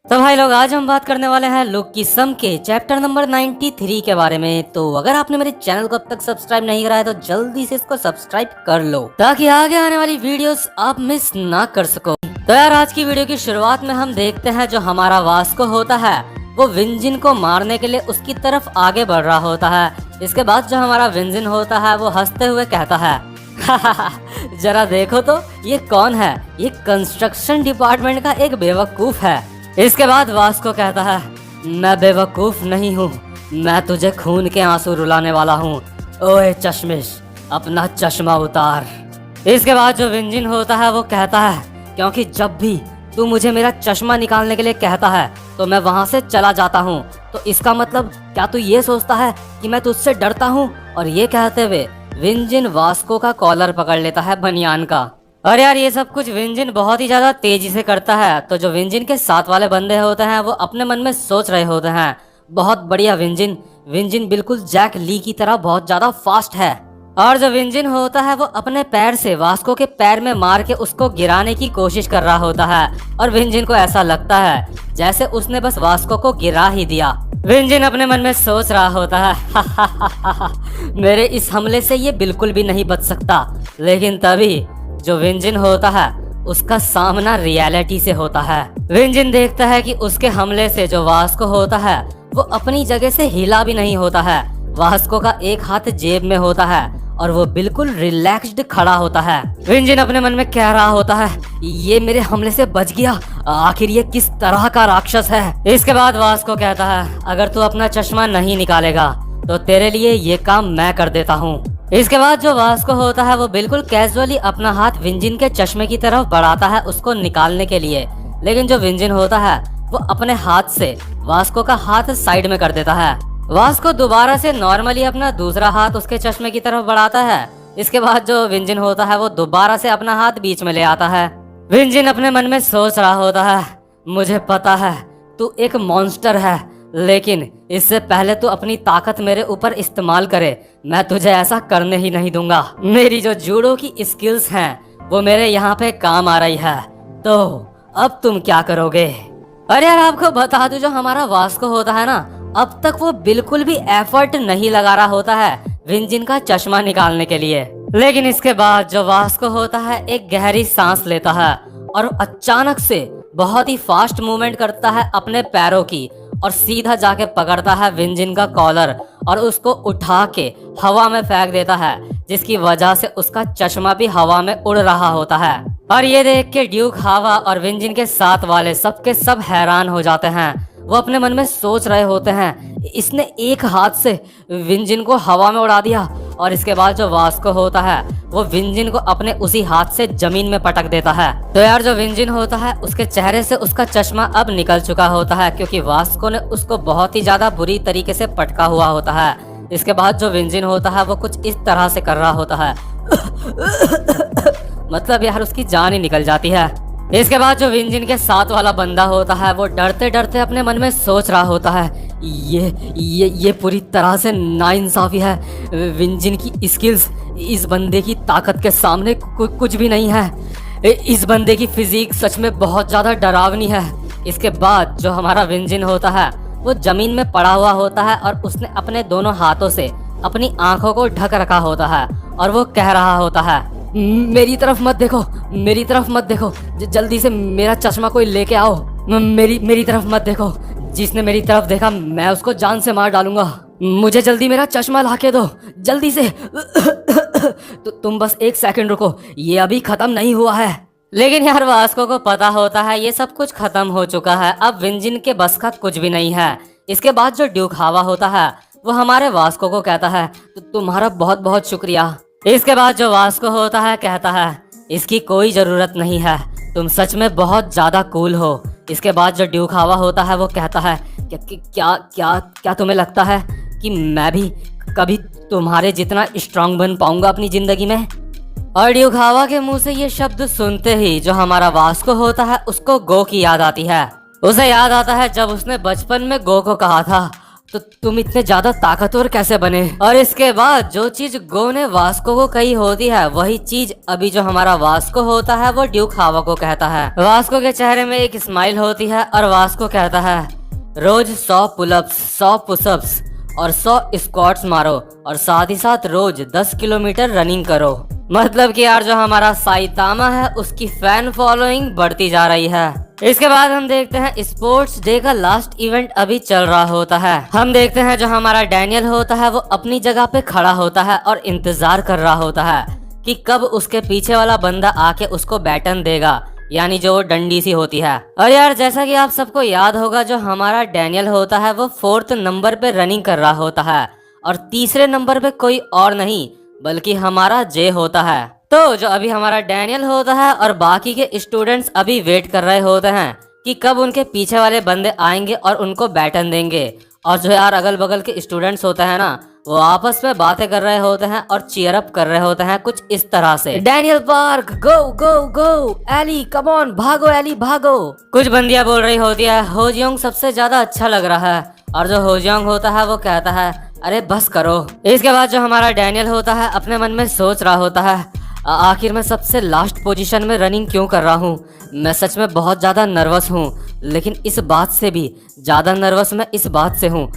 तो भाई लोग, आज हम बात करने वाले हैं लुक की सम के चैप्टर नंबर 93 के बारे में। तो अगर आपने मेरे चैनल को अब तक सब्सक्राइब नहीं करा है तो जल्दी से इसको सब्सक्राइब कर लो ताकि आगे आने वाली वीडियोस आप मिस ना कर सको। तो यार, आज की वीडियो की शुरुआत में हम देखते हैं जो हमारा वास्को होता है वो विंजिन को मारने के लिए उसकी तरफ आगे बढ़ रहा होता है। इसके बाद जो हमारा विंजिन होता है वो हंसते हुए कहता है जरा देखो तो ये कौन है, ये कंस्ट्रक्शन डिपार्टमेंट का एक बेवकूफ है। इसके बाद वास्को कहता है, मैं बेवकूफ नहीं हूँ, मैं तुझे खून के आंसू रुलाने वाला हूँ। ओए चश्मिश, अपना चश्मा उतार। इसके बाद जो विंजिन होता है वो कहता है, क्योंकि जब भी तू मुझे मेरा चश्मा निकालने के लिए कहता है तो मैं वहाँ से चला जाता हूँ। तो इसका मतलब क्या तू ये सोचता है कि मैं तुझसे डरता हूँ? और ये कहते हुए विंजिन वास्को का कॉलर पकड़ लेता है बनियान का। और यार, ये सब कुछ विंजिन बहुत ही ज्यादा तेजी से करता है। तो जो विंजिन के साथ वाले बंदे होते हैं वो अपने मन में सोच रहे होते हैं, बहुत बढ़िया विंजिन, विंजिन बिल्कुल जैक ली की तरह बहुत ज्यादा फास्ट है। और जो विंजिन होता है वो अपने पैर से वास्को के पैर में मार के उसको गिराने की कोशिश कर रहा होता है। और विंजिन को ऐसा लगता है जैसे उसने बस वास्को को गिरा ही दिया। विंजिन अपने मन में सोच रहा होता है मेरे इस हमले से ये बिल्कुल भी नहीं बच सकता। लेकिन तभी जो विंजिन होता है उसका सामना रियलिटी से होता है। विंजिन देखता है कि उसके हमले से जो वास्को होता है वो अपनी जगह से हिला भी नहीं होता है। वास्को का एक हाथ जेब में होता है और वो बिल्कुल रिलैक्स्ड खड़ा होता है। विंजिन अपने मन में कह रहा होता है, ये मेरे हमले से बच गया, आखिर ये किस तरह का राक्षस है। इसके बाद वास्को कहता है, अगर तू अपना चश्मा नहीं निकालेगा तो तेरे लिए ये काम मैं कर देता हूँ। इसके बाद जो वास्को होता है वो बिल्कुल कैजुअली अपना हाथ विंजिन के चश्मे की तरफ बढ़ाता है उसको निकालने के लिए। लेकिन जो विंजिन होता है वो अपने हाथ से वास्को का हाथ साइड में कर देता है। वास्को दोबारा से नॉर्मली अपना दूसरा हाथ उसके चश्मे की तरफ बढ़ाता है। इसके बाद जो विंजिन होता है वो दोबारा से अपना हाथ बीच में ले आता है। विंजिन अपने मन में सोच रहा होता है, मुझे पता है तू एक मॉन्स्टर है, लेकिन इससे पहले तू अपनी ताकत मेरे ऊपर इस्तेमाल करे, मैं तुझे ऐसा करने ही नहीं दूंगा। मेरी जो जूडो की स्किल्स हैं वो मेरे यहाँ पे काम आ रही है, तो अब तुम क्या करोगे? अरे यार, आपको बता दूं, जो हमारा वास्को होता है ना, अब तक वो बिल्कुल भी एफर्ट नहीं लगा रहा होता है विंजिन का चश्मा निकालने के लिए। लेकिन इसके बाद जो वास्को होता है एक गहरी सांस लेता है और अचानक से बहुत ही फास्ट मूवमेंट करता है अपने पैरों की और सीधा जाके पकड़ता है विंजिन का कॉलर और उसको उठा के हवा में फेंक देता है, जिसकी वजह से उसका चश्मा भी हवा में उड़ रहा होता है। और ये देख के ड्यूक, हावा और विंजिन के साथ वाले सबके सब हैरान हो जाते हैं। वो अपने मन में सोच रहे होते हैं, इसने एक हाथ से विंजिन को हवा में उड़ा दिया। और इसके बाद जो वास्को होता है वो विंजिन को अपने उसी हाथ से जमीन में पटक देता है। तो यार, जो विंजिन होता है उसके चेहरे से उसका चश्मा अब निकल चुका होता है, क्योंकि वास्को ने उसको बहुत ही ज्यादा बुरी तरीके से पटका हुआ होता है। इसके बाद जो विंजिन होता है वो कुछ इस तरह से कर रहा होता है मतलब यार, उसकी जान ही निकल जाती है। इसके बाद जो विंजिन के साथ वाला बंदा होता है वो डरते डरते अपने मन में सोच रहा होता है, ये पूरी तरह से नाइंसाफी है। विंजिन की स्किल्स इस बंदे की ताकत के सामने कुछ भी नहीं है। इस बंदे की फिजिक सच में बहुत ज्यादा डरावनी है। इसके बाद जो हमारा विंजिन होता है वो जमीन में पड़ा हुआ होता है और उसने अपने दोनों हाथों से अपनी आंखों को ढक रखा होता है और वो कह रहा होता है, मेरी तरफ मत देखो, मेरी तरफ मत देखो, जल्दी से मेरा चश्मा कोई लेके आओ। मेरी तरफ मत देखो, जिसने मेरी तरफ देखा मैं उसको जान से मार डालूंगा। मुझे जल्दी मेरा चश्मा लाके दो, जल्दी से तुम बस एक सेकंड रुको, ये अभी खत्म नहीं हुआ है। लेकिन यार, वास्को को पता होता है ये सब कुछ खत्म हो चुका है, अब विंजिन के बस का कुछ भी नहीं है। इसके बाद जो ड्यूक हावा होता है वो हमारे वास्को को कहता है, तुम्हारा बहुत बहुत शुक्रिया। इसके बाद जो वास्को होता है कहता है, इसकी कोई जरूरत नहीं है, तुम सच में बहुत ज्यादा कूल हो। इसके बाद जो ड्यूक हावा होता है वो कहता है, क्या तुम्हें लगता है कि मैं भी कभी तुम्हारे जितना स्ट्रांग बन पाऊंगा अपनी जिंदगी में? और ड्यूक हावा के मुंह से ये शब्द सुनते ही जो हमारा वास्को होता है उसको गो की याद आती है। उसे याद आता है जब उसने बचपन में गो को कहा था, तो तुम इतने ज्यादा ताकतवर कैसे बने? और इसके बाद जो चीज गो ने वास्को को कही होती है वही चीज अभी जो हमारा वास्को होता है वो ड्यूक हावा को कहता है। वास्को के चेहरे में एक स्माइल होती है और वास्को कहता है रोज 100 पुलअप्स, 100 पुशअप्स और 100 स्क्वाट्स मारो और साथ ही साथ रोज 10 किलोमीटर रनिंग करो। मतलब कि यार जो हमारा साइतामा है उसकी फैन फॉलोइंग बढ़ती जा रही है। इसके बाद हम देखते हैं स्पोर्ट्स डे का लास्ट इवेंट अभी चल रहा होता है। हम देखते हैं जो हमारा डैनियल होता है वो अपनी जगह पे खड़ा होता है और इंतजार कर रहा होता है कि कब उसके पीछे वाला बंदा आके उसको बैटन देगा, यानी जो वो डंडी सी होती है। और यार जैसा कि आप सबको याद होगा जो हमारा डैनियल होता है वो 4th नंबर पे रनिंग कर रहा होता है और तीसरे नंबर पे कोई और नहीं बल्कि हमारा जे होता है। तो जो अभी हमारा डैनियल होता है और बाकी के स्टूडेंट्स अभी वेट कर रहे होते हैं कि कब उनके पीछे वाले बंदे आएंगे और उनको बैटन देंगे। और जो यार अगल बगल के स्टूडेंट्स होते हैं ना वो आपस में बातें कर रहे होते हैं और चीयर अप कर रहे होते हैं कुछ इस तरह से, Daniel Park go go go, Ellie come on भागो, एली भागो। कुछ बंदियां बोल रही होती है होजियोंग सबसे ज्यादा अच्छा लग रहा है और जो होजियोंग होता है वो कहता है अरे बस करो। इसके बाद जो हमारा डैनियल होता है अपने मन में सोच रहा होता है आखिर मैं सबसे लास्ट पोजीशन में रनिंग क्यों कर रहा हूँ, मैं सच में बहुत ज़्यादा नर्वस हूँ। लेकिन इस बात से भी ज़्यादा नर्वस मैं इस बात से हूँ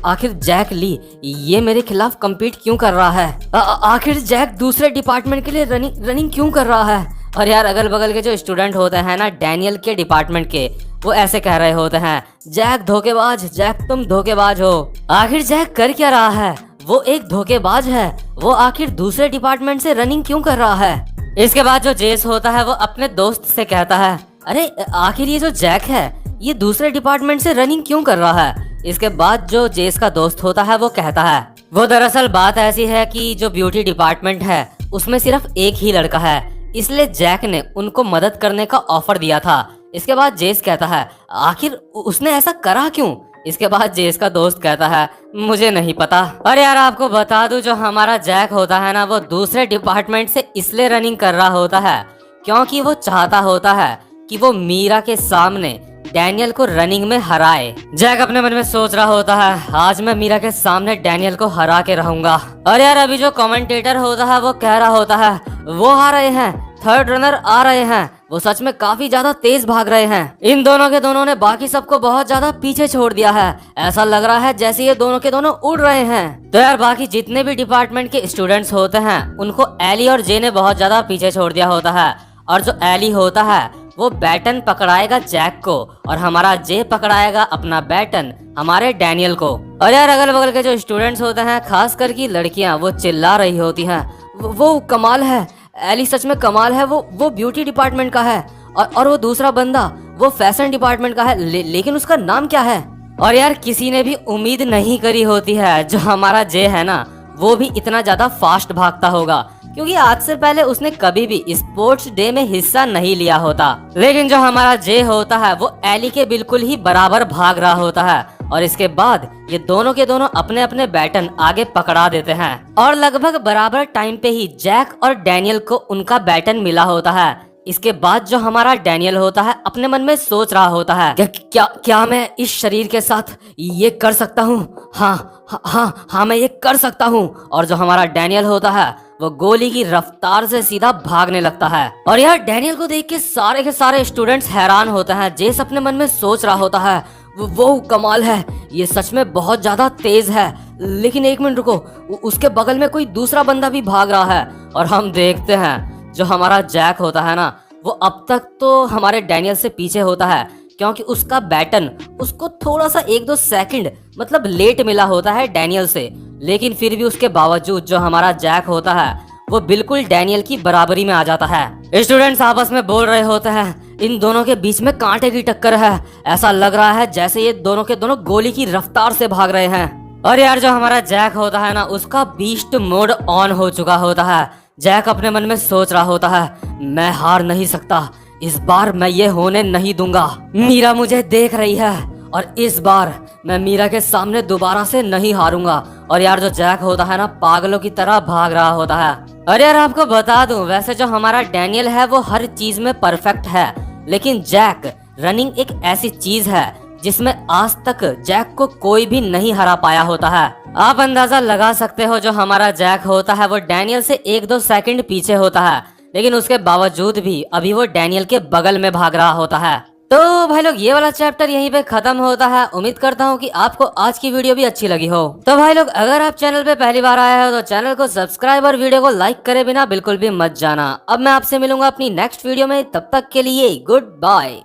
आखिर जैक ली ये मेरे खिलाफ कम्पीट क्यों कर रहा है, आखिर जैक दूसरे डिपार्टमेंट के लिए रनिंग क्यों कर रहा है। और यार अगल बगल के जो स्टूडेंट होते हैं ना डैनियल के डिपार्टमेंट के वो ऐसे कह रहे होते हैं जैक धोखेबाज, जैक तुम धोखेबाज हो। आखिर जैक कर क्या रहा है, वो एक धोखेबाज है, वो आखिर दूसरे डिपार्टमेंट से रनिंग क्यों कर रहा है। इसके बाद जो जेस होता है वो अपने दोस्त से कहता है अरे आखिर ये जो जैक है ये दूसरे डिपार्टमेंट से रनिंग क्यों कर रहा है। इसके बाद जो जेस का दोस्त होता है वो कहता है वो दरअसल बात ऐसी है कि जो ब्यूटी डिपार्टमेंट है उसमें सिर्फ एक ही लड़का है, इसलिए जैक ने उनको मदद करने का ऑफर दिया था। इसके बाद जेस कहता है आखिर उसने ऐसा करा क्यों। इसके बाद जेस का दोस्त कहता है मुझे नहीं पता। और यार आपको बता दूं जो हमारा जैक होता है ना वो दूसरे डिपार्टमेंट से इसलिए रनिंग कर रहा होता है क्योंकि वो चाहता होता है कि वो मीरा के सामने डैनियल को रनिंग में हराए। जैक अपने मन में सोच रहा होता है आज मैं मीरा के सामने डैनियल को हरा के रहूंगा। और यार अभी जो कमेंटेटर होता है वो कह रहा होता है वो आ रहे हैं, 3rd रनर आ रहे हैं, वो सच में काफी ज्यादा तेज भाग रहे हैं। इन दोनों के दोनों ने बाकी सबको बहुत ज्यादा पीछे छोड़ दिया है, ऐसा लग रहा है जैसे ये दोनों के दोनों उड़ रहे हैं। तो यार बाकी जितने भी डिपार्टमेंट के स्टूडेंट्स होते हैं उनको एली और जे ने बहुत ज्यादा पीछे छोड़ दिया होता है। और जो एली होता है वो बैटन पकड़ाएगा जैक को और हमारा जे पकड़ाएगा अपना बैटन हमारे डैनियल को। और यार अगल बगल के जो स्टूडेंट्स होते हैं खास कर की लड़कियां वो चिल्ला रही होती हैं वो कमाल है, एली सच में कमाल है, वो ब्यूटी डिपार्टमेंट का है और वो दूसरा बंदा वो फैशन डिपार्टमेंट का है, लेकिन उसका नाम क्या है। और यार किसी ने भी उम्मीद नहीं करी होती है जो हमारा जे है ना वो भी इतना ज्यादा फास्ट भागता होगा, क्योंकि आज से पहले उसने कभी भी स्पोर्ट्स डे में हिस्सा नहीं लिया होता। लेकिन जो हमारा जे होता है वो एली के बिल्कुल ही बराबर भाग रहा होता है। और इसके बाद ये दोनों के दोनों अपने अपने बैटन आगे पकड़ा देते हैं और लगभग बराबर टाइम पे ही जैक और डैनियल को उनका बैटन मिला होता है। इसके बाद जो हमारा डैनियल होता है अपने मन में सोच रहा होता है क्या मैं इस शरीर के साथ ये कर सकता हूँ, हाँ मैं ये कर सकता हूँ। और जो हमारा डैनियल होता है वो गोली की रफ्तार से सीधा भागने लगता है। और यार डैनियल को देख के सारे के सारे स्टूडेंट्स हैरान होते हैं। जेस अपने मन में सोच रहा होता है वो कमाल है, ये सच में बहुत ज्यादा तेज है। लेकिन एक मिनट रुको, उसके बगल में कोई दूसरा बंदा भी भाग रहा है। और हम देखते हैं जो हमारा जैक होता है ना वो अब तक तो हमारे डैनियल से पीछे होता है, क्योंकि उसका बैटन उसको थोड़ा सा 1-2 सेकंड मतलब लेट मिला होता है डैनियल से। लेकिन फिर भी उसके बावजूद जो हमारा जैक होता है वो बिल्कुल डैनियल की बराबरी में आ जाता है। स्टूडेंट्स आपस में बोल रहे होते हैं इन दोनों के बीच में कांटे की टक्कर है, ऐसा लग रहा है जैसे ये दोनों के दोनों गोली की रफ्तार से भाग रहे हैं। और यार जो हमारा जैक होता है ना उसका बीस्ट मोड ऑन हो चुका होता है। जैक अपने मन में सोच रहा होता है मैं हार नहीं सकता, इस बार मैं ये होने नहीं दूंगा। मीरा मुझे देख रही है और इस बार मैं मीरा के सामने दोबारा से नहीं हारूंगा। और यार जो जैक होता है ना पागलों की तरह भाग रहा होता है। और यार आपको बता दूं वैसे जो हमारा डैनियल है वो हर चीज में परफेक्ट है, लेकिन जैक रनिंग एक ऐसी चीज है जिसमें आज तक जैक को कोई भी नहीं हरा पाया होता है। आप अंदाजा लगा सकते हो जो हमारा जैक होता है वो डैनियल से 1-2 सेकंड पीछे होता है, लेकिन उसके बावजूद भी अभी वो डैनियल के बगल में भाग रहा होता है। तो भाई लोग ये वाला चैप्टर यहीं पे खत्म होता है। उम्मीद करता हूँ कि आपको आज की वीडियो भी अच्छी लगी हो। तो भाई लोग अगर आप चैनल पे पहली बार आए हो तो चैनल को सब्सक्राइब और वीडियो को लाइक करे बिना बिल्कुल भी मत जाना। अब मैं आपसे मिलूंगा अपनी नेक्स्ट वीडियो में, तब तक के लिए गुड बाय।